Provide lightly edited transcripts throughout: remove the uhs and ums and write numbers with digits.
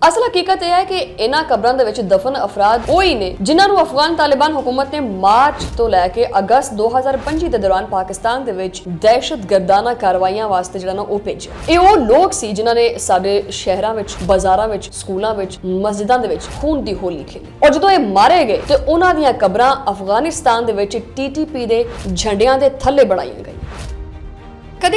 ਅਸਲ ਹਕੀਕਤ ਇਹ ਹੈ ਕਿ ਇਹਨਾਂ ਕਬਰਾਂ ਦੇ ਵਿੱਚ ਦਫਨ ਅਫਰਾਦ ਉਹ ਹੀ ਨੇ ਜਿਨ੍ਹਾਂ ਨੂੰ ਅਫਗਾਨ ਤਾਲਿਬਾਨ ਹੁਕੂਮਤ ਨੇ ਮਾਰਚ ਤੋਂ ਲੈ ਕੇ ਅਗਸਤ 2025 ਦੇ ਦੌਰਾਨ ਪਾਕਿਸਤਾਨ ਦੇ ਵਿੱਚ ਦਹਿਸ਼ਤਗਰਦਾਨਾ ਕਾਰਵਾਈਆਂ ਵਾਸਤੇ ਜਿਹੜਾ ਨਾ ਉਹ ਭੇਜਿਆ। ਇਹ ਉਹ ਲੋਕ ਸੀ ਜਿਨ੍ਹਾਂ ਨੇ ਸਾਡੇ ਸ਼ਹਿਰਾਂ ਵਿੱਚ, ਬਾਜ਼ਾਰਾਂ ਵਿੱਚ, ਸਕੂਲਾਂ ਵਿੱਚ, ਮਸਜਿਦਾਂ ਦੇ ਵਿੱਚ ਖੂਨ ਦੀ ਹੋਲੀ ਖੇਲੀ ਔਰ ਜਦੋਂ ਇਹ ਮਾਰੇ ਗਏ ਤੇ ਉਹਨਾਂ ਦੀਆਂ ਕਬਰਾਂ ਅਫਗਾਨਿਸਤਾਨ ਦੇ ਵਿੱਚ TTP ਦੇ ਝੰਡਿਆਂ ਦੇ ਥੱਲੇ ਬਣਾਈਆਂ ਗਈਆਂ।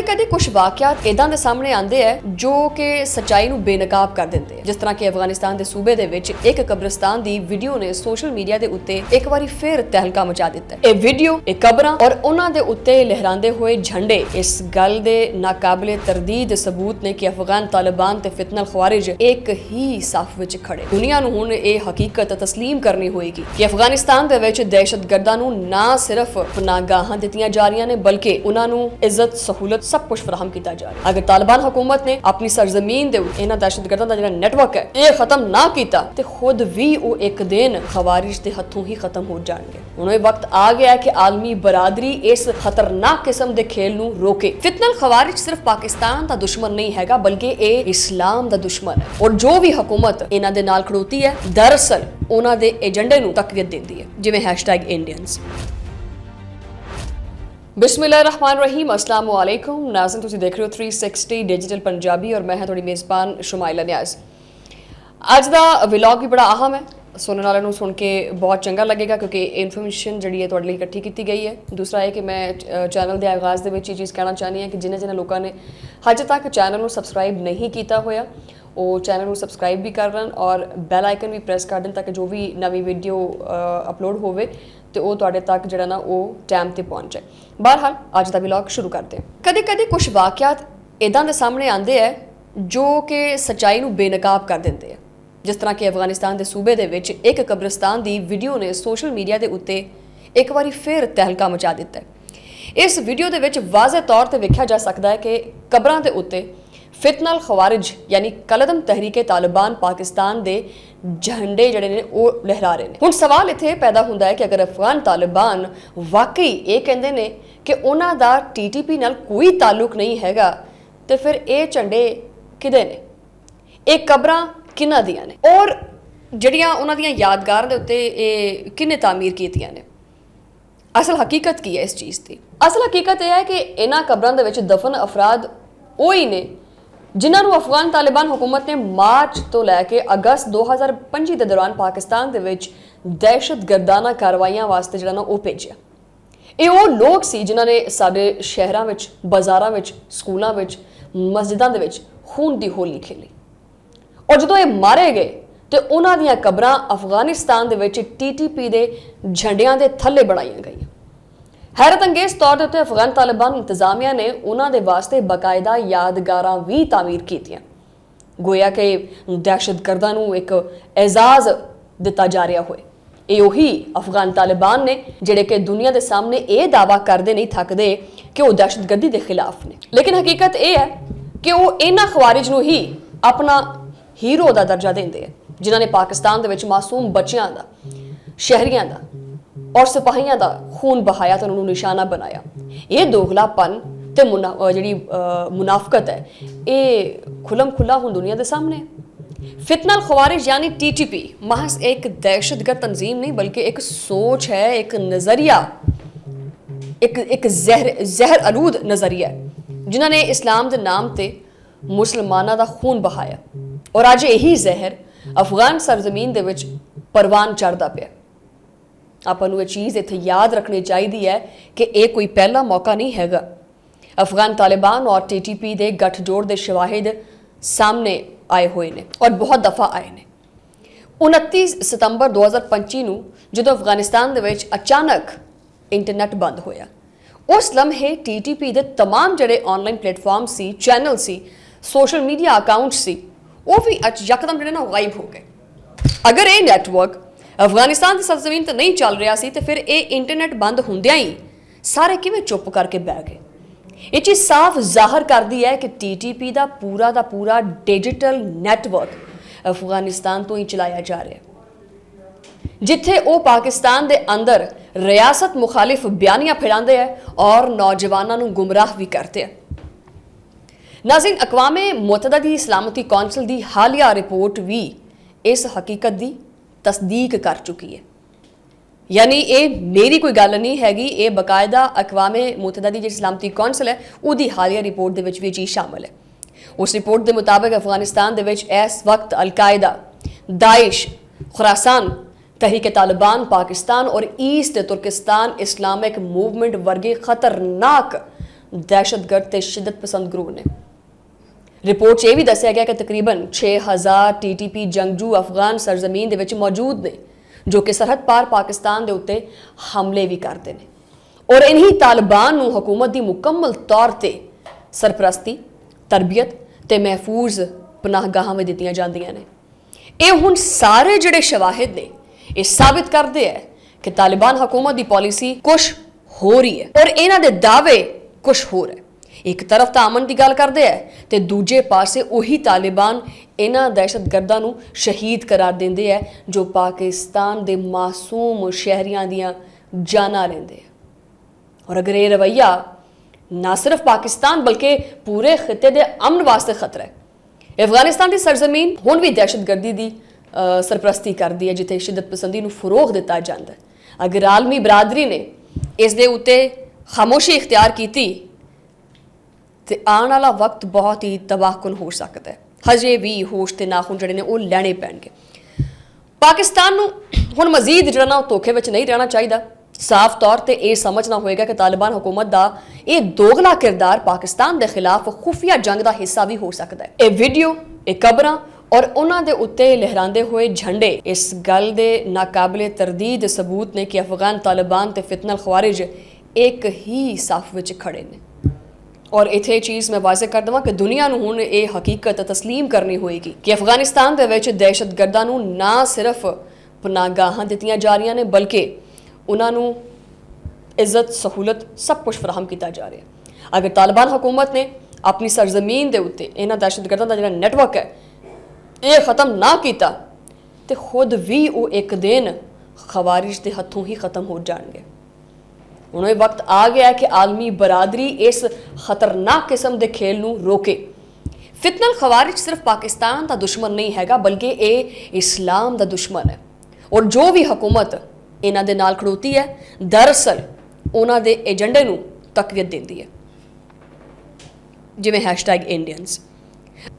कदे कुछ वाकयात इदां दे सामने आंदे है जो कि सच्चाई नूं बेनकाब कर दिंदे हैं। जिस तरह कि अफगानिस्तान दे सूबे दे विच एक कब्रिस्तान दी वीडियो ने सोशल मीडिया दे उत्ते एक बारी फिर तहलका मचा दिता है। वीडियो, कबरां और उन्हां दे उत्ते लहरांदे होए झंडे इस गल दे नाकाबिले तरदीद सबूत ने कि अफगान तालिबान ते फितनल खवारिज एक ही सफ विच खड़े। दुनिया नूं हुण इह हकीकत तस्लीम करनी होएगी कि अफगानिस्तान दे विच दहशतगर्दां नूं ना सिर्फ पनाहगाहां दित्तियां जा रहीआं ने बल्कि उन्हां नूं इज्जत सहूलत सब कुछ फराहम किया जा रहा है। अगर तालिबान हुकूमत ने अपनी सरजमीन दे इन्हां दहशतगर्दां दा जिहड़ा नेटवर्क है ये खत्म ना किया तो खुद भी वो एक दिन खवारिज के हथों ही खत्म हो जाएंगे। हुण ये वक्त आ गया है कि आलमी बरादरी इस खतरनाक किस्म के खेल नूं रोके। फितनल खवारिज सिर्फ पाकिस्तान का दुश्मन नहीं हैगा बल्कि ये इस्लाम का दुश्मन है और जो भी हुकूमत इन्हां दे नाल खड़ोती है दरअसल उन्हां दे एजेंडे नूं तकवीत दिंदी है जिवें #Indians। बिस्मिल्लाहिर्रहमानिर्रहीम, अस्सलाम वालेकुम नाज़रीन, तुसीं देख रहे हो 360 डिजिटल पंजाबी और मैं हां तुहाडी मेज़बान शुमाइला नियाज़। अज दा व्लॉग भी बड़ा अहम है, सुनने वाले नूं सुन के बहुत चंगा लगेगा क्योंकि इन्फॉर्मेशन जिहड़ी है तुहाडे लई इकट्ठी कीती गई है। दूसरा है कि मैं चैनल के आगाज़ दे विच ये चीज़ कहना चाहनी है कि जिन्हें लोगों ने अजे तक चैनल नूं सबसक्राइब नहीं किया होया वो चैनल को सबसक्राइब भी कर लें और बैल आइकन भी प्रेस कर दें ताकि जो भी नवी वीडियो अपलोड होवे तो वो तुहाडे तक जिहड़ा ना वो टाइम ते पहुँच जाए। बहरहाल अज दा व्लॉग शुरू करते हैं। कदे कुछ वाकयात इदां दे सामने आंदे है जो कि सच्चाई नूं बेनकाब कर दिंदे हैं। जिस तरह कि अफगानिस्तान के सूबे दे विच एक कब्रिस्तान की वीडियो ने सोशल मीडिया के उत्ते एक बारी फिर तहलका मचा दिता है। इस वीडियो के विच वाज़े तौर पर वेख्या जा सकता है कि कबरां दे उत्ते फितनल खवारिज यानी कलदम तहरीके तालिबान पाकिस्तान दे झंडे जड़े ने वो लहरा रहे हैं। हुण सवाल इत्थे पैदा हुंदा है कि अगर अफगान तालिबान वाकई ये कहंदे ने कि उन्हां दा TTP नाल कोई ताल्लुक नहीं हैगा तो फिर ये झंडे किदे ने, ये कबरां किन्हां दियां ने और जड़ियां उन्हां दियां यादगार दे उत्ते किन्ने तामीर कीतियां ने। असल हकीकत की है इस चीज़ की? असल हकीकत यह है कि इन्हां कबरां दे विच दफन अफराद वो ही ने जिन्होंने अफगान तालिबान हुकूमत ने मार्च तो लैके अगस्त 2025 के दौरान पाकिस्तान के विच दहशतगर्दाना कार्रवाइयां वास्ते जिहड़ा ना वो भेजिया। ये वो लोग सी जिन्होंने साडे शहरां विच, बाज़ारां विच, स्कूलां विच, मस्जिदां दे विच खून दी होली खेली और जदों ये मारे गए तो उन्हां दियां कबरां अफगानिस्तान दे विच TTP दे झंडियां दे थल्ले बनाईयां गईयां। हैरत अंगेज तौर पर अफगान तालिबान इंतजामिया ने उन्होंने वास्ते बाकायदा यादगारां भी तामीर कीतियां। गोया कि दहशतगर्दां नूं एक एजाज़ दिता जा रहा होए। ये उही अफगान तालिबान ने जिहड़े कि दुनिया के सामने ये दावा करते नहीं थकते कि वो दहशतगर्दी के खिलाफ ने, लेकिन हकीकत यह है कि वो इन्हां खवारिज नूं ही अपना हीरो का दर्जा देंदे हैं जिन्होंने पाकिस्तान दे विच मासूम बच्चियां दा, शहरियां दा और सिपाहियों का खून बहाया तो उन्होंने निशाना बनाया। ये दोगलापन ते जिहड़ी मुनाफकत है ये खुलम खुला हुण दुनिया के सामने है। फितनल खवारिज यानी TTP महज एक दहशतगर्द तंजीम नहीं बल्कि एक सोच है, एक नज़रिया, एक जहर आलूद नज़रिया जिन्होंने इस्लाम के नाम से मुसलमानों का खून बहाया और अज यही जहर अफगान सरजमीन दे विच परवान चढ़ता पिया। ਆਪਾਂ ਨੂੰ ਇਹ चीज़ इत्थे याद रखनी चाहिए है कि यह कोई पहला मौका नहीं हैगा। अफगान तालिबान और TTP के गठजोड़ के शवाहिद सामने आए हुए ने और बहुत दफ़ा आए ने। 29 सितंबर 2025 नूं जदों अफगानिस्तान दे विच अचानक इंटरनेट बंद होया उस लम्हे TTP के तमाम जिहड़े ऑनलाइन प्लेटफॉर्म सी, चैनल सी, सोशल मीडिया अकाउंट सी वो भी यकदम जिहड़े ना गायब हो गए। अगर ये नैटवर्क अफगानिस्तान की सरजमीन तो नहीं चल रहा सी तो फिर ये इंटरनेट बंद होंदियां ही सारे किवें चुप करके बह गए। ये चीज़ साफ जाहिर करती है कि TTP का पूरा डिजिटल नैटवर्क अफगानिस्तान तो ही चलाया जा रहा है, जिथे वो पाकिस्तान के अंदर रियासत मुखालिफ बयानियां फैलाते हैं और नौजवानों को गुमराह भी करते हैं। नाज़रीन, अक़वामे मुत्तहदा दी सलामती कौंसल दी हालिया रिपोर्ट भी इस हकीकत की तस्दीक कर चुकी है। यानी ये मेरी कोई गल नहीं हैगी, ये बकायदा अक़वामे मुत्तहदा दी जिहड़ी सलामती कौंसल है उसकी हालिया रिपोर्ट दे विच भी चीज़ शामिल है। उस रिपोर्ट के मुताबिक अफगानिस्तान दे विच इस वक्त अलकायदा, दाइश, खुरासान, तहरीक तालिबान पाकिस्तान और ईस्ट तुर्किस्तान इस्लामिक मूवमेंट वर्गे खतरनाक दहशतगर्द ते शिद्दत पसंद ग्रुप ने। रिपोर्ट ये भी दस्या गया कि तकरीबन 6000 TTP जंगजू अफगान सरजमीन दे विच मौजूद ने, जो कि सरहद पार पाकिस्तान दे उत्ते हमले भी करते हैं और इन्हीं तालिबान नूं हुकूमत की मुकम्मल तौर पर सरपरस्ती, तरबियत ते महफूज पनाहगाहां में दित्तियां जांदियां ने। ये हुण सारे जिहड़े शवाहिद ने ये साबित करते हैं कि तालिबान हुकूमत की पॉलिसी कुछ हो रही है और इन्हां दे दावे कुछ होर है। एक तरफ तो अमन की गल करते हैं तो दूजे पासे उही तालिबान इन्हां दहशतगर्दां नूं शहीद करार देंदे है जो पाकिस्तान दे मासूम शहरियां दियां जानां लेंदे हैं। और अगर ये रवैया ना सिर्फ पाकिस्तान बल्कि पूरे खिते दे अमन वास्ते खतरा है। अफगानिस्तान की सरजमीन हुण भी दहशतगर्दी की सरपरस्ती करती है, जिथे शिद्दत पसंदी नूं फरोग दिता जाता है। अगर आलमी बरादरी ने इस दे उत्ते खामोशी इख्तियार की तो आने वाला वक्त बहुत ही तबाहकुन हो सकता है। हजे भी होश ते नाखुन जड़े ने वो लैने पैणगे। पाकिस्तान नूं हुण मजीद जिहड़ा ना धोखे विच नहीं रहना चाहिए। साफ तौर पर यह समझना होएगा कि तालिबान हुकूमत का यह दोगला किरदार पाकिस्तान के खिलाफ खुफिया जंग का हिस्सा भी हो सकता है। ये वीडियो, ये कबरां और उन्होंने उत्ते लहराते हुए झंडे इस गल के नाकाबिले तरदीद सबूत ने कि अफगान तालिबान ते फितनल खवारिज एक ही साफ विच खड़े ने। और इत्थे चीज़ मैं वाज़े कर देवां कि दुनिया नूं हुण ये हकीकत तस्लीम करनी होएगी कि अफगानिस्तान दे विच दहशतगर्दां नूं ना सिर्फ पनाहगाहां दित्तियां जा रही ने बल्कि उन्होंने इज्जत सहूलत सब कुछ फराहम किया जा रहा है। अगर तालिबान हुकूमत ने अपनी सरजमीन के उत्ते इन्हां दहशतगर्दां दा जिहड़ा नेटवर्क है ये ख़त्म ना किया तो खुद भी वो एक दिन खवारिज के हथों ही ख़त्म हो जाएंगे। हुण ये वक्त आ गया है कि आलमी बरादरी इस खतरनाक किस्म के खेल नूं रोके। फितनल खवारिज सिर्फ पाकिस्तान का दुश्मन नहीं हैगा बल्कि ये इस्लाम का दुश्मन है और जो भी हुकूमत इन्हां दे नाल खड़ोती है दरअसल उन्हां दे एजेंडे नूं तकवीत देंदी है। जिवें #इंडियंस।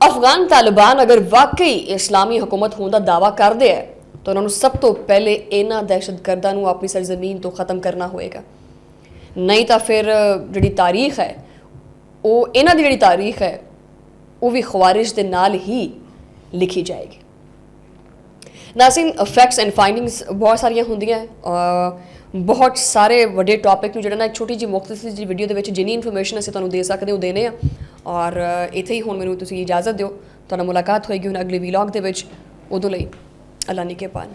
अफगान तालिबान अगर वाकई इस्लामी हुकूमत होने का दावा करते हैं तो उन्होंने सब तो पहले इन्हां दहशतगर्दां नूं अपनी सरजमीन तो ख़त्म करना होएगा, नहीं तो फिर जिहड़ी तारीख है वो इन्हां दी जिहड़ी तारीख है वो भी खवारिज दे नाल ही लिखी जाएगी। नाज़रीन, फैक्ट्स एंड फाइंडिंग्स बहुत सारियां होंदियां बहुत सारे वड्डे टॉपिक नूं जिहड़ा ना एक छोटी जी मुख्तसर जी वीडियो दे विच जिन्नी इन्फॉर्मेशन असीं तुहानूं दे सकदे हो देने और इत्थे ही हुण मैनूं तुसीं इजाज़त दिओ। तुहानूं मुलाकात होएगी हुण अगले वीलॉग दे विच। उदों लई अल्लाह निगहबान।